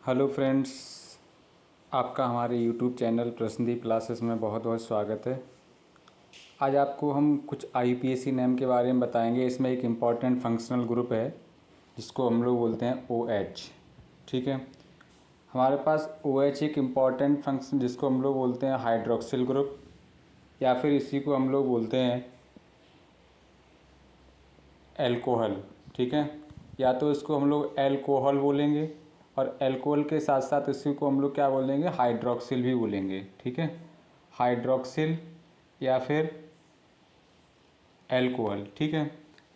Hello friends, आपका हमारे YouTube channel प्रसन्नदीप classes में बहुत बहुत स्वागत है। आज आपको हम कुछ आईपीएसी नेम के बारे में बताएंगे। इसमें एक इम्पॉर्टेंट फंक्शनल ग्रुप है जिसको हम लोग बोलते हैं OH। ठीक है, हमारे पास OH एक इम्पॉर्टेंट फंक्शन जिसको हम लोग बोलते हैं हाइड्रोक्सिल ग्रुप, या फिर इसी को हम लोग बोलते हैं एल्कोहल। ठीक है, या तो इसको हम लोग एल्कोहल बोलेंगे और एल्कोहल के साथ साथ इसी को हम लोग क्या बोलेंगे, हाइड्रोक्सिल भी बोलेंगे। ठीक है, हाइड्रोक्सिल या फिर एल्कोहल। ठीक है,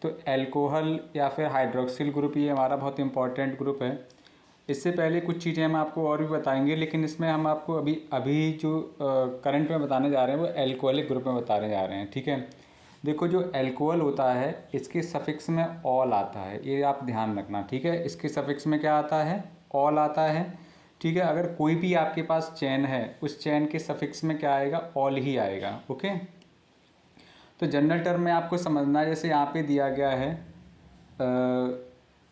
तो एल्कोहल या फिर हाइड्रोक्सिल ग्रुप ये हमारा बहुत इंपॉर्टेंट ग्रुप है। इससे पहले कुछ चीज़ें हम आपको और भी बताएंगे, लेकिन इसमें हम आपको अभी अभी जो करंट में बताने जा रहे हैं वो एल्कोहलिक ग्रुप में बताने जा रहे हैं। ठीक है, देखो जो एल्कोहल होता है इसके सफिक्स में ऑल आता है, ये आप ध्यान रखना। ठीक है, इसके सफिक्स में क्या आता है, ऑल आता है। ठीक है, अगर कोई भी आपके पास चेन है उस चेन के सफिक्स में क्या आएगा, ऑल ही आएगा। ओके, तो जनरल टर्म में आपको समझना है, जैसे यहाँ पे दिया गया है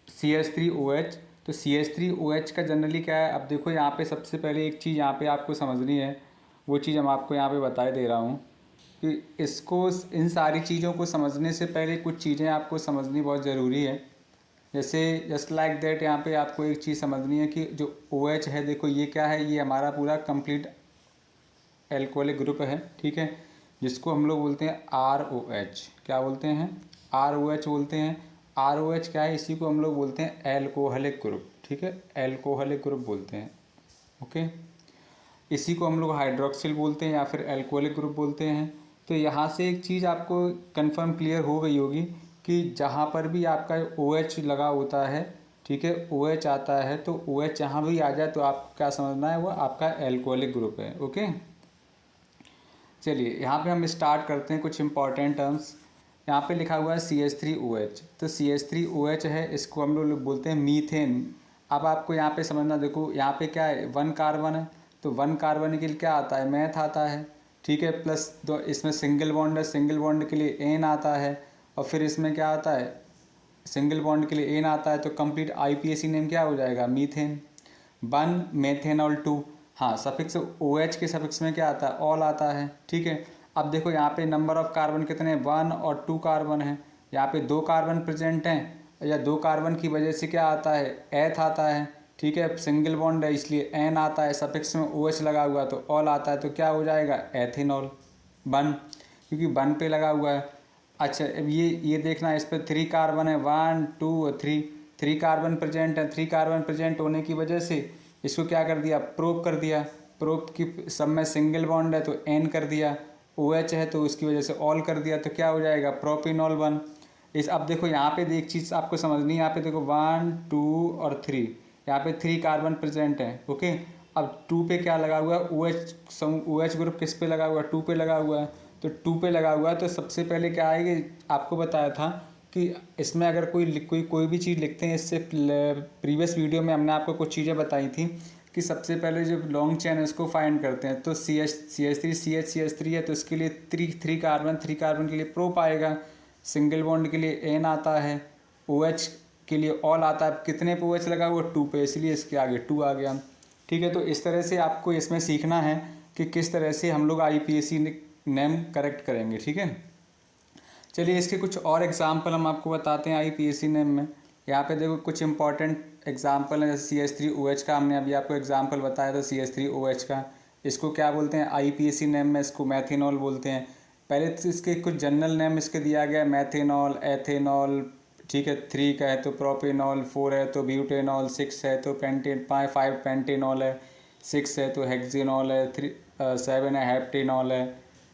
CH3OH, तो CH3OH का जनरली क्या है। अब देखो यहाँ पे सबसे पहले एक चीज़ यहाँ पे आपको समझनी है, वो चीज़ हम आपको यहाँ पे बता दे रहा हूँ कि इसको, इन सारी चीज़ों को समझने से पहले कुछ चीज़ें आपको समझनी बहुत ज़रूरी है। जैसे जस्ट लाइक दैट यहाँ पे आपको एक चीज़ समझनी है कि जो OH है, देखो ये क्या है, ये हमारा पूरा कंप्लीट एल्कोहलिक ग्रुप है। ठीक है, जिसको हम लोग बोलते हैं ROH। क्या बोलते हैं, ROH बोलते हैं। ROH क्या है, इसी को हम लोग बोलते हैं एल्कोहलिक ग्रुप। ठीक है, एल्कोहलिक ग्रुप बोलते हैं। ओके, इसी को हम लोग हाइड्रोक्सिल बोलते हैं या फिर एल्कोहलिक ग्रुप बोलते हैं। तो यहाँ से एक चीज़ आपको कंफर्म क्लियर हो गई होगी कि जहाँ पर भी आपका OH लगा होता है, ठीक है, OH आता है, तो OH जहाँ भी आ जाए तो आप क्या समझना है, वो आपका एल्कोहलिक ग्रुप है। ओके, चलिए यहाँ पे हम स्टार्ट करते हैं कुछ इंपॉर्टेंट टर्म्स। यहाँ पे लिखा हुआ है CH3OH, तो CH3OH है, इसको हम लोग बोलते हैं मीथेन। अब आपको यहाँ पे समझना, देखो यहाँ पे क्या है, 1 कार्बन है, तो 1 कार्बन के लिए क्या आता है, मैथ आता है। ठीक है, प्लस दो इसमें सिंगल बॉन्ड है, सिंगल बॉन्ड के लिए एन आता है, और फिर इसमें क्या आता है, सिंगल बॉन्ड के लिए एन आता है, तो कंप्लीट आईपीएसी नेम क्या हो जाएगा, मीथेन। 1 मेथेनॉल 2, हाँ, सफिक्स OH के सफिक्स में क्या आता है, ऑल आता है। ठीक है, अब देखो यहाँ पे नंबर ऑफ कार्बन कितने हैं, 1 और 2 कार्बन है। यहाँ पे 2 कार्बन प्रेजेंट हैं, या 2 कार्बन की वजह से क्या आता है, एथ आता है। ठीक है, सिंगल बॉन्ड है इसलिए एन आता है, सफिक्स में OH लगा हुआ तो ऑल आता है, तो क्या हो जाएगा, एथेनॉल। 1, क्योंकि 1 पे लगा हुआ है। अच्छा, अब ये देखना, इस पर 3 कार्बन है, 1 2 और 3 कार्बन प्रेजेंट है। 3 कार्बन प्रेजेंट होने की वजह से इसको क्या कर दिया, प्रोप कर दिया। प्रोप की सब में सिंगल बॉन्ड है तो एन कर दिया, OH है तो उसकी वजह से ऑल कर दिया, तो क्या हो जाएगा, प्रोपिनॉल 1। इस अब देखो यहाँ पे एक चीज़ आपको समझनी है, यहाँ पे देखो 1 2 और 3, यहाँ पे 3 कार्बन प्रेजेंट है। ओके, अब 2 पे क्या लगा हुआ है, OH ग्रुप किस पे लगा हुआ है, 2 पे लगा हुआ है, तो 2 पे लगा हुआ है। तो सबसे पहले क्या आएगी, आपको बताया था कि इसमें अगर कोई भी चीज़ लिखते हैं, इससे प्रीवियस वीडियो में हमने आपको कुछ चीज़ें बताई थी कि सबसे पहले जो लॉन्ग चेन है उसको फाइंड करते हैं, तो CH3 है, तो इसके लिए 3 कार्बन के लिए प्रोप आएगा, सिंगल बॉन्ड के लिए एन आता है, OH के लिए ऑल आता है। कितने पे OH लगा हुआ, 2 पे, इसलिए इसके आगे 2 आ गया। ठीक है, तो इस तरह से आपको इसमें सीखना है कि किस तरह से हम लोग आईपीएसी नेम करेक्ट करेंगे। ठीक है, चलिए इसके कुछ और एग्जाम्पल हम आपको बताते हैं आईपीएसी नेम में। यहाँ पे देखो कुछ इंपॉर्टेंट एग्जाम्पल है, जैसे CH3OH का हमने अभी आपको एग्जाम्पल बताया था, CH3OH का, इसको क्या बोलते हैं आईपीएसी नेम में, इसको मैथेनॉल बोलते हैं। पहले तो इसके कुछ जनरल नेम इसके दिया गया है, मैथेनॉल, एथेनॉल। ठीक है, 3 का है तो प्रोपेनॉल, 4 है तो ब्यूटेनॉल, 6 है तो 5 पेंटेनॉल है, 6 है तो हेक्सेनॉल है, 7 है हेप्टेनॉल है,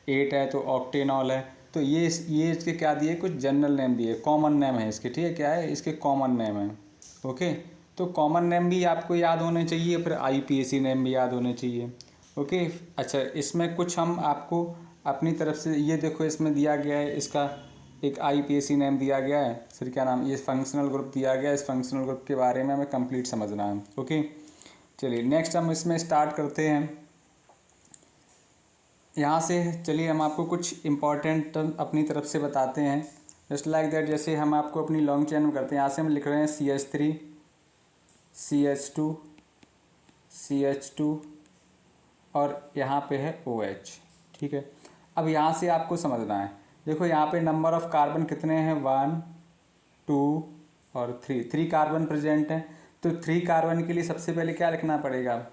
8 है तो ऑक्टेनॉल है। तो ये इसके क्या दिए, कुछ जनरल नेम दिए, कॉमन नेम है इसके। ठीक है, क्या है, इसके कॉमन नेम है। ओके, तो कॉमन नेम भी आपको याद होने चाहिए, फिर आईपीएसी नेम भी याद होने चाहिए। ओके, अच्छा, इसमें कुछ हम आपको अपनी तरफ से, ये देखो इसमें दिया गया है, इसका एक आईपीएसी नेम दिया गया है, फिर क्या नाम, ये फंक्शनल ग्रुप दिया गया है, इस फंक्शनल ग्रुप के बारे में हमें कंप्लीट समझना है। ओके, चलिए नेक्स्ट हम इसमें स्टार्ट करते हैं। यहाँ से चलिए हम आपको कुछ इम्पॉर्टेंट टर्म अपनी तरफ से बताते हैं, जस्ट लाइक दैट। जैसे हम आपको अपनी लॉन्ग चेन में करते हैं, यहाँ से हम लिख रहे हैं CH3 CH2 CH2 और यहाँ पे है OH। ठीक है, अब यहाँ से आपको समझना है, देखो यहाँ पे नंबर ऑफ़ कार्बन कितने हैं, 1 2 और 3 कार्बन प्रेजेंट हैं। तो 3 कार्बन के लिए सबसे पहले क्या लिखना पड़ेगा,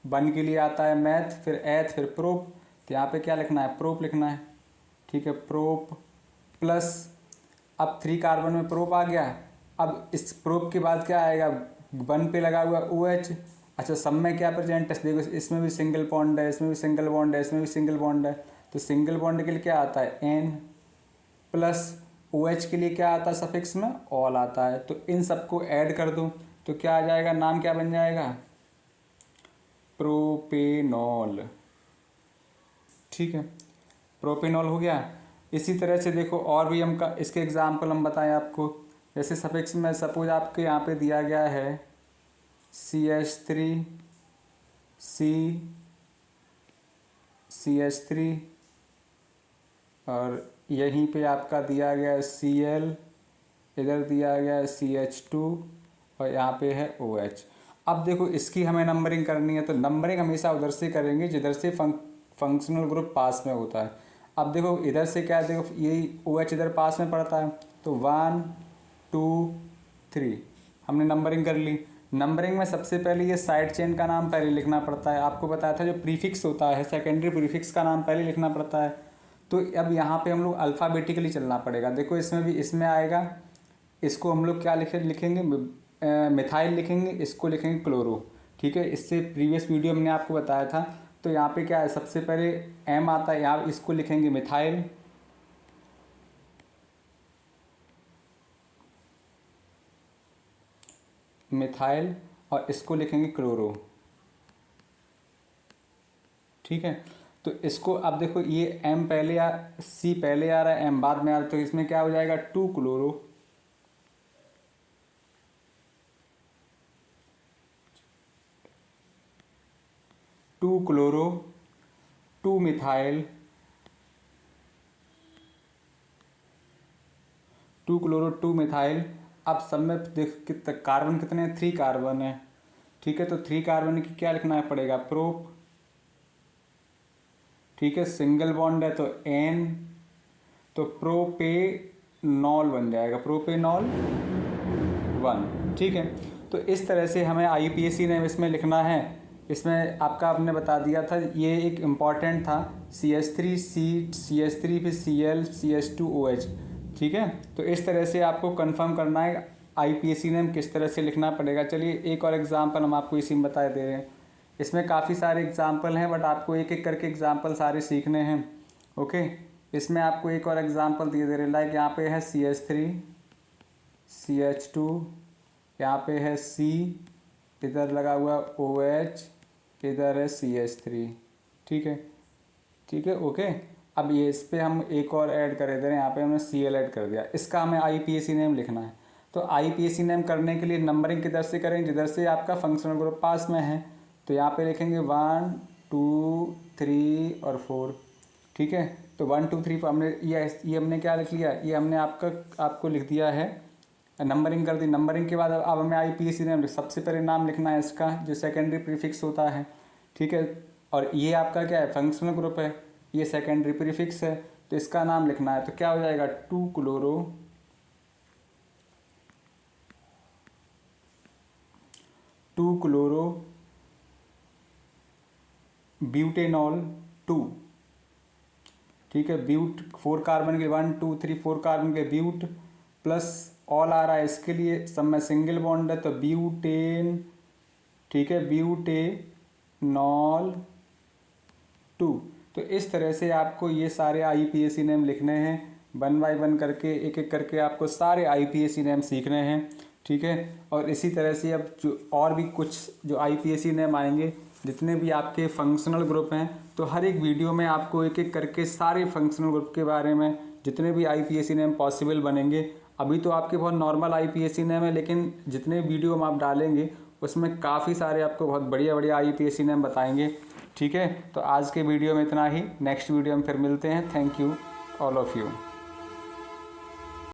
1 के लिए आता है मैथ, फिर एथ, फिर प्रोप। तो यहाँ पे क्या लिखना है, प्रोप लिखना है। ठीक है, प्रोप प्लस, अब 3 कार्बन में प्रोप आ गया। अब इस प्रोप के बाद क्या आएगा, 1 पे लगा हुआ OH। अच्छा, सब में क्या प्रेजेंट है, देखो इसमें भी सिंगल बॉन्ड है, इसमें भी सिंगल बॉन्ड है, इसमें भी सिंगल बॉन्ड है। तो सिंगल बॉन्ड के लिए क्या आता है, N, प्लस OH के लिए क्या आता है सफिक्स में, ऑल आता है। तो इन सबको ऐड कर दूँ तो क्या आ जाएगा, नाम क्या बन जाएगा, प्रोपेनॉल। ठीक है, प्रोपेनॉल हो गया। इसी तरह से देखो और भी हम इसके एग्जाम्पल हम बताएं आपको, जैसे सफिक्स में सपोज आपके यहाँ पे दिया गया है CH3 CH3 और यहीं पे आपका दिया गया है Cl, इधर दिया गया है CH2 और यहाँ पे है OH। अब देखो इसकी हमें नंबरिंग करनी है, तो नंबरिंग हमेशा उधर से करेंगे जिधर से फंक्शनल ग्रुप पास में होता है। अब देखो इधर से क्या है, देखो यही OH इधर पास में पड़ता है, तो 1 2 3 हमने नंबरिंग कर ली। नंबरिंग में सबसे पहले ये साइड चेन का नाम पहले लिखना पड़ता है। आपको बताया था जो प्रीफिक्स होता है, सेकेंडरी प्रीफिक्स का नाम पहले लिखना पड़ता है। तो अब यहाँ पे हम लोग अल्फ़ाबेटिकली चलना पड़ेगा। देखो इसमें भी इसमें आएगा, इसको हम लोग क्या लिखेंगे, मिथाइल लिखेंगे, इसको लिखेंगे क्लोरो। ठीक है, इससे प्रीवियस वीडियो हमने आपको बताया था। तो यहाँ पे क्या है, सबसे पहले M आता है, यहाँ इसको लिखेंगे मिथाइल, मिथाइल और इसको लिखेंगे क्लोरो। ठीक है, तो इसको अब देखो ये M पहले C पहले आ रहा है, M बाद में आ रहा है, तो इसमें क्या हो जाएगा 2 chloro. Two chloro, 2 methyl, 2 chloro 2 methyl. अब सब में देख कितने कार्बन, कितने हैं, 3 कार्बन है। ठीक है, तो 3 कार्बन की क्या लिखना पड़ेगा, प्रोप। ठीक है, सिंगल बॉन्ड है तो N, तो प्रोपेनॉल बन जाएगा, प्रोपेनॉल 1। ठीक है, तो इस तरह से हमें IUPAC नेम इसमें लिखना है। इसमें आपका आपने बता दिया था, ये एक इम्पॉर्टेंट था, CH3 CH3 फिर Cl CH2 OH। ठीक है, तो इस तरह से आपको कंफर्म करना है IUPAC नेम किस तरह से लिखना पड़ेगा। चलिए एक और एग्जांपल हम आपको इसी में बता दे रहे हैं। इसमें काफ़ी सारे एग्जांपल हैं, बट आपको एक एक करके एग्जांपल सारे सीखने हैं। ओके, इसमें आपको एक और एग्जांपल दिए दे रहे, लाइक यहाँ पे है CH3 CH2, यहाँ पे है C, इधर लगा हुआ OH, इधर है CH3। ठीक है, ठीक है, ओके। अब ये इस पर हम एक और ऐड कर दे रहे हैं, यहाँ पे हमने Cl ऐड कर दिया। इसका हमें IUPAC नेम लिखना है। तो IUPAC नेम करने के लिए नंबरिंग किधर से करें, जिधर से आपका फंक्शनल ग्रुप पास में है। तो यहाँ पे लिखेंगे 1 2 3 और 4। ठीक है, तो 1 2 3 हमने ये हमने क्या लिख लिया, ये हमने आपको लिख दिया है, नंबरिंग कर दी। नंबरिंग के बाद अब हमें IUPAC नेम, सबसे पहले नाम लिखना है इसका जो सेकेंडरी प्रीफिक्स होता है। ठीक है, और ये आपका क्या है, फंक्शनल ग्रुप है, ये सेकेंडरी प्रीफिक्स है, तो इसका नाम लिखना है। तो क्या हो जाएगा, 2 क्लोरो, 2 क्लोरो ब्यूटेनॉल 2। ठीक है, ब्यूट 4 कार्बन के 1 2 3 4 कार्बन के ब्यूट, प्लस ऑल आ रहा है, इसके लिए सब में सिंगल बॉन्ड है तो ब्यूटेन। ठीक है, ब्यूटेनॉल 2। तो इस तरह से आपको ये सारे IUPAC नेम लिखने हैं, 1 बाय 1 करके, एक एक करके आपको सारे IUPAC नेम सीखने हैं। ठीक है, और इसी तरह से अब जो और भी कुछ जो IUPAC नेम आएंगे, जितने भी आपके फंक्शनल ग्रुप हैं, तो हर एक वीडियो में आपको एक एक करके सारे फंक्शनल ग्रुप के बारे में जितने भी IUPAC नेम पॉसिबल बनेंगे। अभी तो आपके बहुत नॉर्मल IUPAC नेम है, लेकिन जितने वीडियो हम आप डालेंगे उसमें काफ़ी सारे आपको बहुत बढ़िया बढ़िया IUPAC नेम बताएंगे। ठीक है, तो आज के वीडियो में इतना ही, नेक्स्ट वीडियो में फिर मिलते हैं। Thank you all of you.